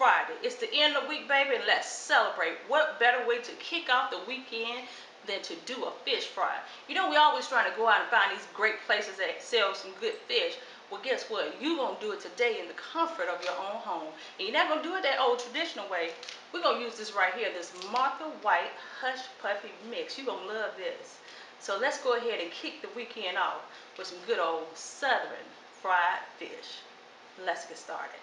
Friday. It's the end of the week, baby, and let's celebrate. What better way to kick off the weekend than to do a fish fry? You know, we always trying to go out and find these great places that sell some good fish. Well, guess what? You're going to do it today in the comfort of your own home. And you're not going to do it that old traditional way. We're going to use this right here, this Martha White Hush Puppy Mix. You're going to love this. So let's go ahead and kick the weekend off with some good old Southern fried fish. Let's get started.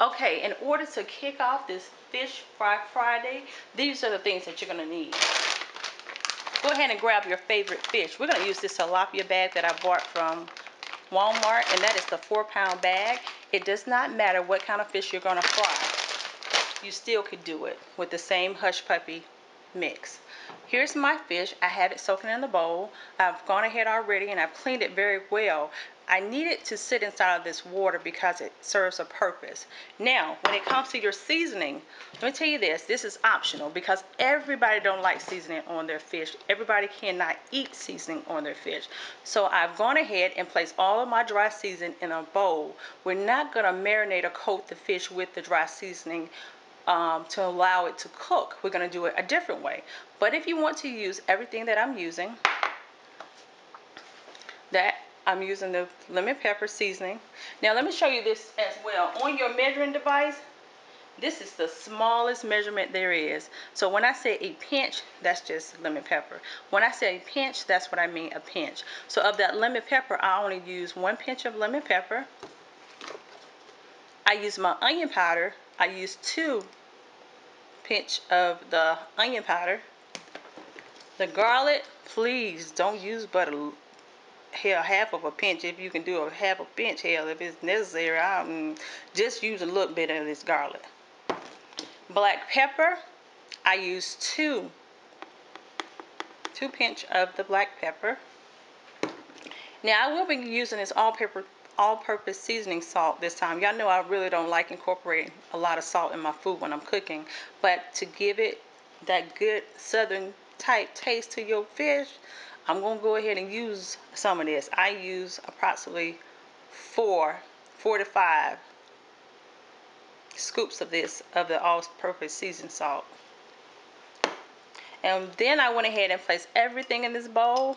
Okay, in order to kick off this Fish Fry Friday, these are the things that you're going to need. Go ahead and grab your favorite fish. We're going to use this tilapia bag that I bought from Walmart, and that is the 4-pound bag. It does not matter what kind of fish you're going to fry. You still could do it with the same Hush Puppy mix. Here's my fish. I have it soaking in the bowl. I've gone ahead already and I've cleaned it very well. I need it to sit inside of this water because it serves a purpose. Now, when it comes to your seasoning, let me tell you this. This is optional because everybody don't like seasoning on their fish. Everybody cannot eat seasoning on their fish. So I've gone ahead and placed all of my dry seasoning in a bowl. We're not going to marinate or coat the fish with the dry seasoning to allow it to cook. We're going to do it a different way. But if you want to use everything that I'm using, I'm using the lemon pepper seasoning. Now let me show you this as well. On your measuring device, this is the smallest measurement there is. So when I say a pinch, that's just lemon pepper. When I say a pinch, that's what I mean, a pinch. So of that lemon pepper, I only use 1 pinch of lemon pepper. I use my onion powder. I use 2 pinch of the onion powder. The garlic, please don't use but half of a pinch. If you can do a half a pinch, hell, if it's necessary, just use a little bit of this garlic. Black pepper, I use 2 pinch of the black pepper. Now I will be using this all-purpose seasoning salt this time. Y'all know I really don't like incorporating a lot of salt in my food when I'm cooking, but to give it that good southern type taste to your fish, I'm going to go ahead and use some of this. I use approximately 4 to 5 scoops of the all-purpose seasoned salt. And then I went ahead and placed everything in this bowl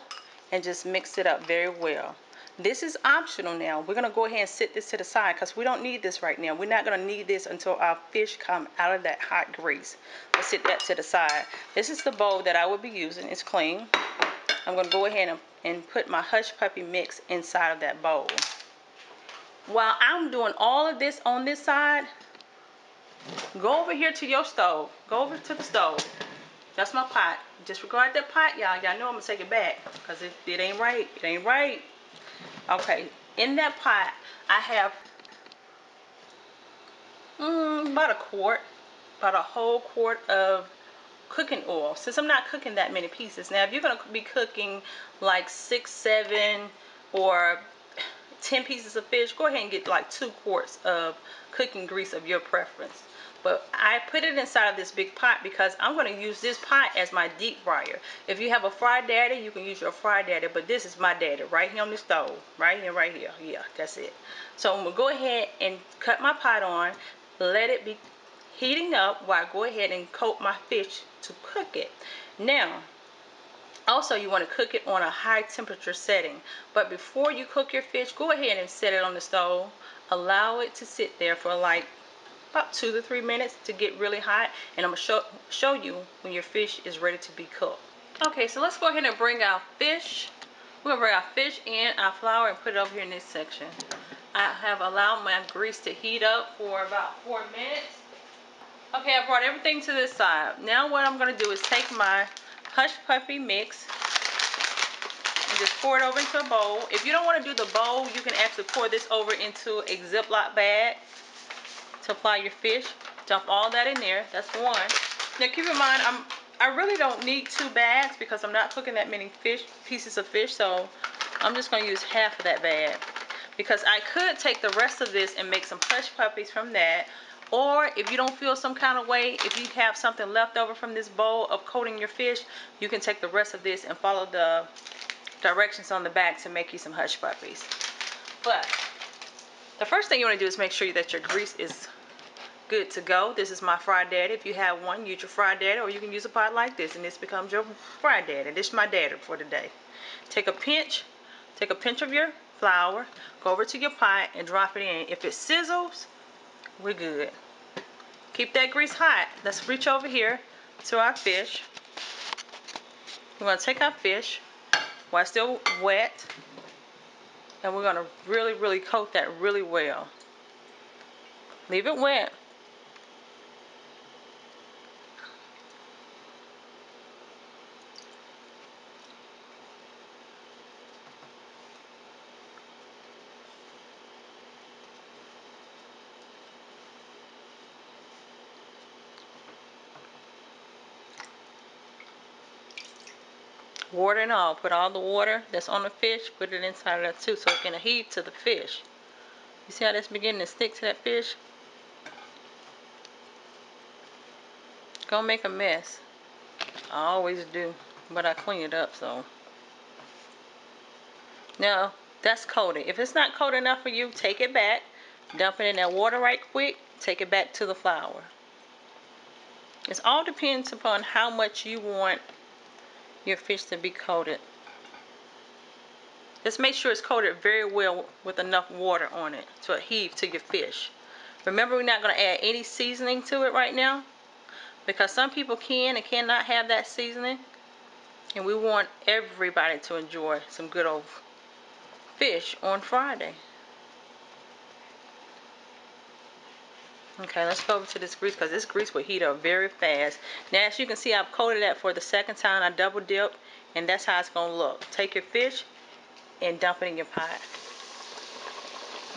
and just mix it up very well. This is optional now. We're going to go ahead and set this to the side because we don't need this right now. We're not going to need this until our fish come out of that hot grease. Let's set that to the side. This is the bowl that I will be using. It's clean. I'm going to go ahead and put my Hush Puppy mix inside of that bowl. While I'm doing all of this on this side, go over here to your stove. Go over to the stove. That's my pot. Disregard that pot, y'all. Y'all know I'm going to take it back because it ain't right. It ain't right. Okay, in that pot, I have about a whole quart of cooking oil. Since I'm not cooking that many pieces. Now, if you're going to be cooking like 6, 7, or 10 pieces of fish, go ahead and get like 2 quarts of cooking grease of your preference. But I put it inside of this big pot because I'm going to use this pot as my deep fryer. If you have a fry daddy, you can use your fry daddy, but this is my daddy right here on the stove. Right here, right here. Yeah, that's it. So I'm going to go ahead and cut my pot on, let it be heating up while I go ahead and coat my fish to cook it. Now, also you want to cook it on a high temperature setting. But before you cook your fish, go ahead and set it on the stove. Allow it to sit there for like about 2 to 3 minutes to get really hot, and I'm going to show you when your fish is ready to be cooked. Okay, so let's go ahead and bring our fish. We're going to bring our fish in, our flour, and put it over here in this section. I have allowed my grease to heat up for about 4 minutes. Okay, I brought everything to this side. Now what I'm going to do is take my Hush Puppy mix and just pour it over into a bowl. If you don't want to do the bowl, you can actually pour this over into a Ziploc bag to apply your fish. Dump all that in there. That's one. Now keep in mind, I really don't need 2 bags because I'm not cooking that many pieces of fish, so I'm just going to use half of that bag. Because I could take the rest of this and make some Hush Puppies from that. Or if you don't feel some kind of way, if you have something left over from this bowl of coating your fish, you can take the rest of this and follow the directions on the back to make you some Hush Puppies. But the first thing you want to do is make sure that your grease is good to go. This is my Fry Daddy. If you have one, use your Fry Daddy, or you can use a pot like this, and this becomes your Fry Daddy. This is my daddy for today. Take a pinch of your flour, go over to your pot and drop it in. If it sizzles, we're good. Keep that grease hot. Let's reach over here to our fish. We're going to take our fish while it's still wet, and we're going to really coat that really well. Leave it wet. Water and all. Put all the water that's on the fish, put it inside of that too, so it can adhere to the fish. You see how that's beginning to stick to that fish? Gonna make a mess. I always do, but I clean it up. So now that's coated. If it's not coated enough for you, take it back, dump it in that water right quick, take it back to the flour. It all depends upon how much you want your fish to be coated. Just make sure it's coated very well with enough water on it to adhere to your fish. Remember, we're not going to add any seasoning to it right now, because some people can and cannot have that seasoning, and we want everybody to enjoy some good old fish on Friday. Okay, let's go over to this grease, because this grease will heat up very fast. Now, as you can see, I've coated that for the second time. I double dipped, and that's how it's going to look. Take your fish and dump it in your pot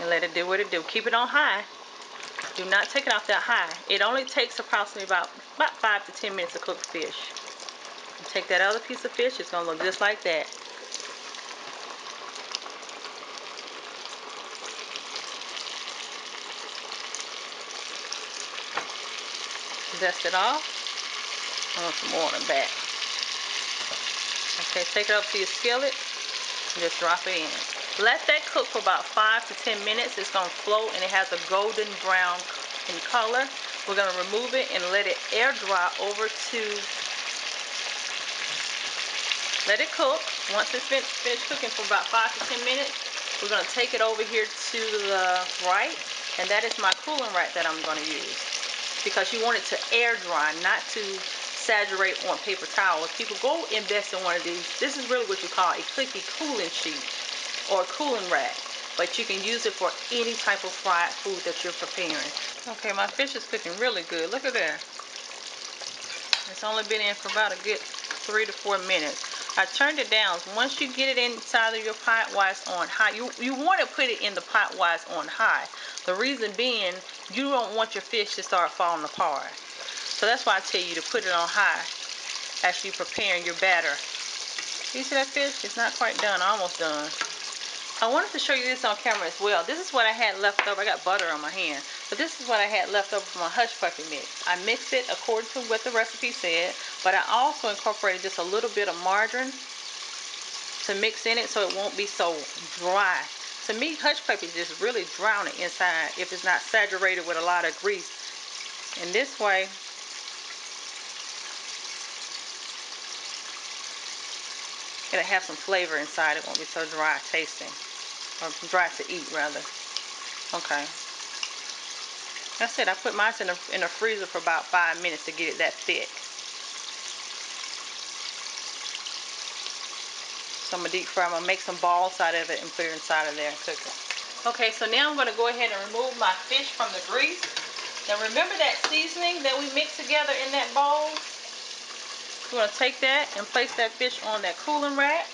and let it do what it do. Keep it on high. Do not take it off that high. It only takes approximately about 5 to 10 minutes to cook fish. And take that other piece of fish. It's going to look just like that. Dust it off. I want some more on the back. Okay, take it up to your skillet and just drop it in. Let that cook for about 5 to 10 minutes. It's going to float, and it has a golden brown in color. We're going to remove it and let it air dry over to, let it cook. Once it's finished cooking for about 5 to 10 minutes, we're going to take it over here to the right, and that is my cooling rack that I'm going to use, because you want it to air dry, not to saturate on paper towels. People, go invest in one of these. This is really what you call a cookie cooling sheet or a cooling rack, but you can use it for any type of fried food that you're preparing. Okay, my fish is cooking really good. Look at that. It's only been in for about a good 3 to 4 minutes. I turned it down. Once you get it inside of your pot while it's on high, you want to put it in the pot while it's on high. The reason being, you don't want your fish to start falling apart. So that's why I tell you to put it on high as you're preparing your batter. You see that fish? It's not quite done. Almost done. I wanted to show you this on camera as well. This is what I had left over. I got butter on my hand. But this is what I had left over from my hush puppy mix. I mixed it according to what the recipe said, but I also incorporated just a little bit of margarine to mix in it so it won't be so dry. To me, hush puppies just really dry on the inside if it's not saturated with a lot of grease. And this way, it'll have some flavor inside. It won't be so dry tasting, or dry to eat rather. Okay. That's it. I put mine in the freezer for about 5 minutes to get it that thick. So I'm gonna deep fry. I'm gonna make some balls out of it and put it inside of there and cook it. Okay, so now I'm gonna go ahead and remove my fish from the grease. Now remember that seasoning that we mixed together in that bowl? We're gonna take that and place that fish on that cooling rack.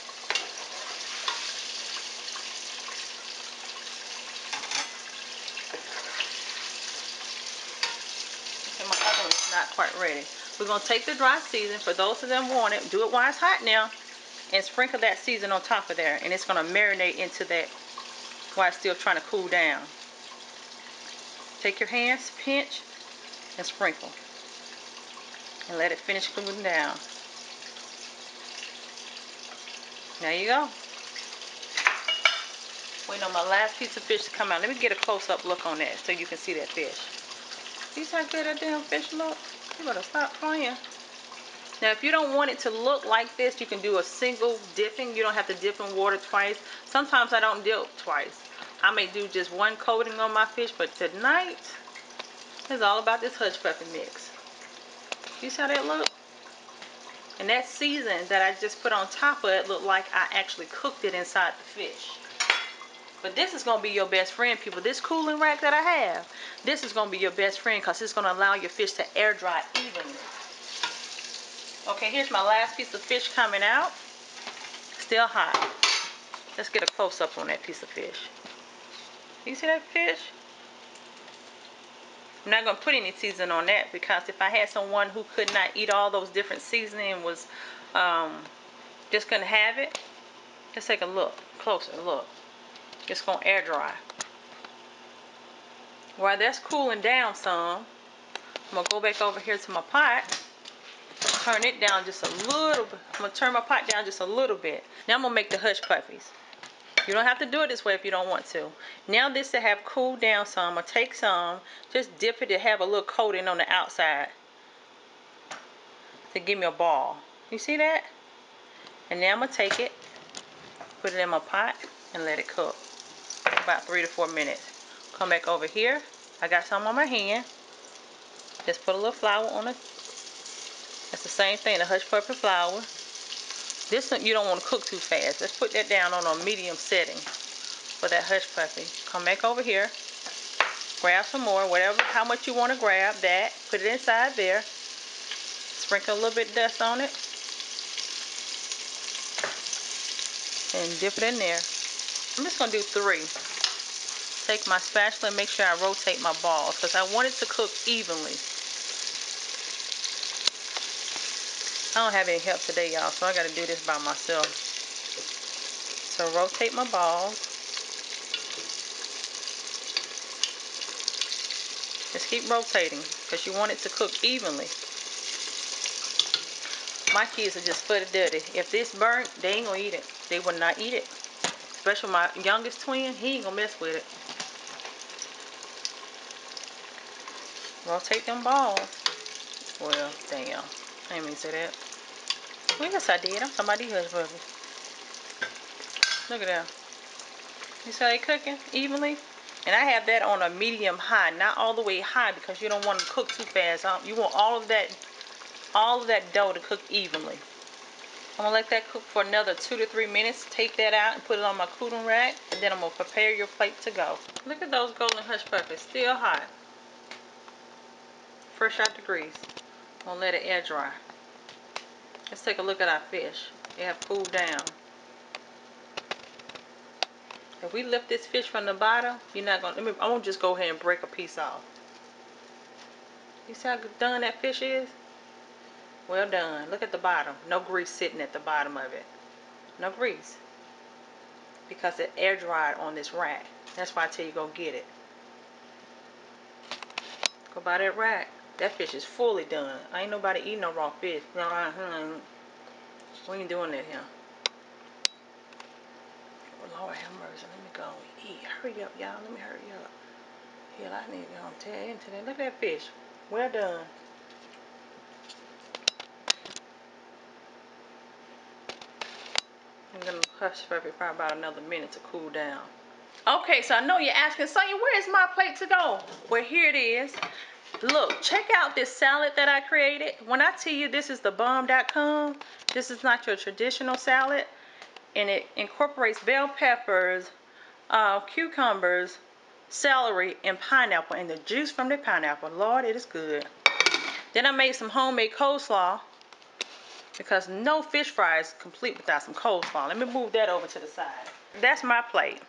Okay, my oven is not quite ready. We're gonna take the dry season, for those of them want it, do it while it's hot now, and sprinkle that season on top of there, and it's gonna marinate into that while it's still trying to cool down. Take your hands, pinch, and sprinkle, and let it finish cooling down. There you go. Waiting on my last piece of fish to come out. Let me get a close-up look on that so you can see that fish. You see how good that damn fish look? You better stop playing. Now, if you don't want it to look like this, you can do a single dipping. You don't have to dip in water twice. Sometimes I don't dip twice. I may do just one coating on my fish, but tonight is all about this hush puppy mix. You see how that look? And that season that I just put on top of it looked like I actually cooked it inside the fish. But this is going to be your best friend, people. This cooling rack that I have, this is going to be your best friend because it's going to allow your fish to air dry evenly. Okay, here's my last piece of fish coming out. Still hot. Let's get a close-up on that piece of fish. You see that fish? I'm not going to put any seasoning on that because if I had someone who could not eat all those different seasoning and was just couldn't have it, let's take a look, closer look. It's going to air dry. While that's cooling down some, I'm going to go back over here to my pot. Turn it down just a little bit. I'm going to turn my pot down just a little bit. Now I'm going to make the hush puppies. You don't have to do it this way if you don't want to. Now this to have cooled down some, I'm going to take some, just dip it to have a little coating on the outside to give me a ball. You see that? And now I'm going to take it, put it in my pot, and let it cook. About 3 to 4 minutes. Come back over here. I got some on my hand. Just put a little flour on it. That's the same thing, the hush puppy flour. This one you don't want to cook too fast. Let's put that down on a medium setting for that hush puppy. Come back over here. Grab some more, whatever, how much you want to grab that. Put it inside there. Sprinkle a little bit of dust on it. And dip it in there. I'm just going to do 3. Take my spatula and make sure I rotate my balls because I want it to cook evenly. I don't have any help today, y'all, so I got to do this by myself. So rotate my balls. Just keep rotating because you want it to cook evenly. My kids are just footy-duddy. If this burnt, they ain't going to eat it. They will not eat it. Especially my youngest twin, he ain't going to mess with it. Rotate them balls. Well, damn. I didn't mean to say that. Well, yes, I did. I'm talking about these hush puppies. Look at that. You see how they cooking evenly? And I have that on a medium high, not all the way high because you don't want to cook too fast. You want all of that dough to cook evenly. I'm going to let that cook for another 2 to 3 minutes. Take that out and put it on my cooling rack. And then I'm going to prepare your plate to go. Look at those golden hush puppies. Still hot. Fresh out the grease. I'm going to let it air dry. Let's take a look at our fish. They have cooled down. If we lift this fish from the bottom, you're not going to... I'm going to just go ahead and break a piece off. You see how done that fish is? Well done. Look at the bottom. No grease sitting at the bottom of it. No grease. Because it air dried on this rack. That's why I tell you go get it. Go buy that rack. That fish is fully done. Ain't nobody eating no raw fish. No, we ain't doing that here. Oh, Lord have mercy. Let me go and eat. Hurry up, y'all. Let me hurry up. Hell, I need to go and tear into that. Look at that fish. Well done. I'm going to hush puppy for about another minute to cool down. Okay, so I know you're asking, Sonya, where is my plate to go? Well, here it is. Look, check out this salad that I created. When I tell you this is the bomb.com, this is not your traditional salad. And it incorporates bell peppers, cucumbers, celery, and pineapple. And the juice from the pineapple. Lord, it is good. Then I made some homemade coleslaw. Because no fish fry is complete without some coleslaw. Let me move that over to the side. That's my plate.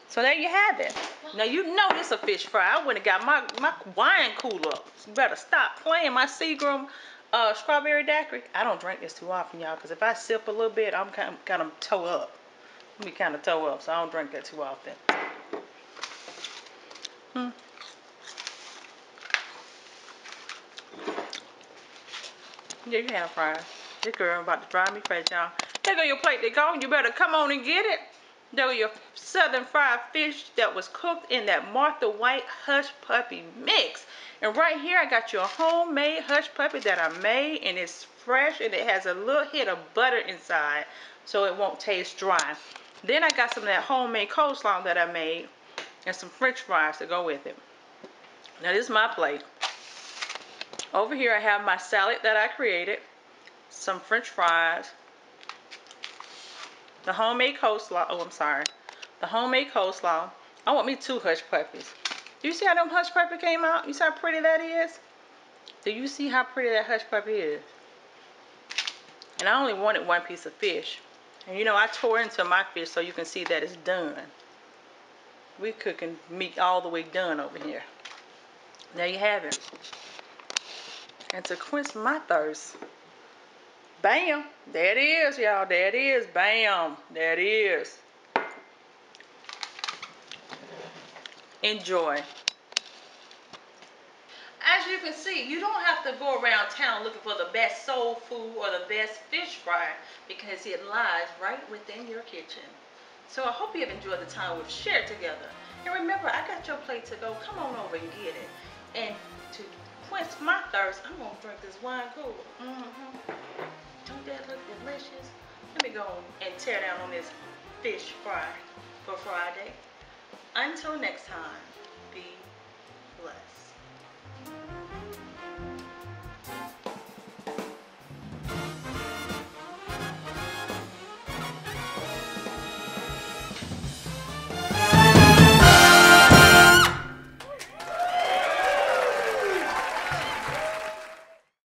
So there you have it. Now you know this is a fish fry. I went and got my wine cooler. You better stop playing. My Seagram strawberry daiquiri. I don't drink this too often, y'all, because if I sip a little bit, I'm kind of toe up. I'm be kind of toe up, so I don't drink that too often. Yeah, you have fries. This girl about to drive me crazy, y'all. There go your plate, they go. You better come on and get it. There go your southern fried fish that was cooked in that Martha White hush puppy mix. And right here I got you a homemade hush puppy that I made, and it's fresh, and it has a little hit of butter inside so it won't taste dry. Then I got some of that homemade coleslaw that I made and some french fries to go with it. Now this is my plate. Over here I have my salad that I created, some french fries, the homemade coleslaw. Oh, I'm sorry. The homemade coleslaw. I want me 2 hush puppies. Do you see how them hush puppy came out? You see how pretty that is? Do you see how pretty that hush puppy is? And I only wanted 1 piece of fish. And you know, I tore into my fish so you can see that it's done. We cooking meat all the way done over here. There you have it. And to quench my thirst, bam, there it is, y'all. There it is. Bam, there it is. Enjoy. As you can see, you don't have to go around town looking for the best soul food or the best fish fry, because it lies right within your kitchen. So I hope you have enjoyed the time we've shared together. And remember, I got your plate to go. Come on over and get it. And to quench my thirst, I'm going to drink this wine cooler. Don't that look delicious? Let me go and tear down on this fish fry for Friday. Until next time.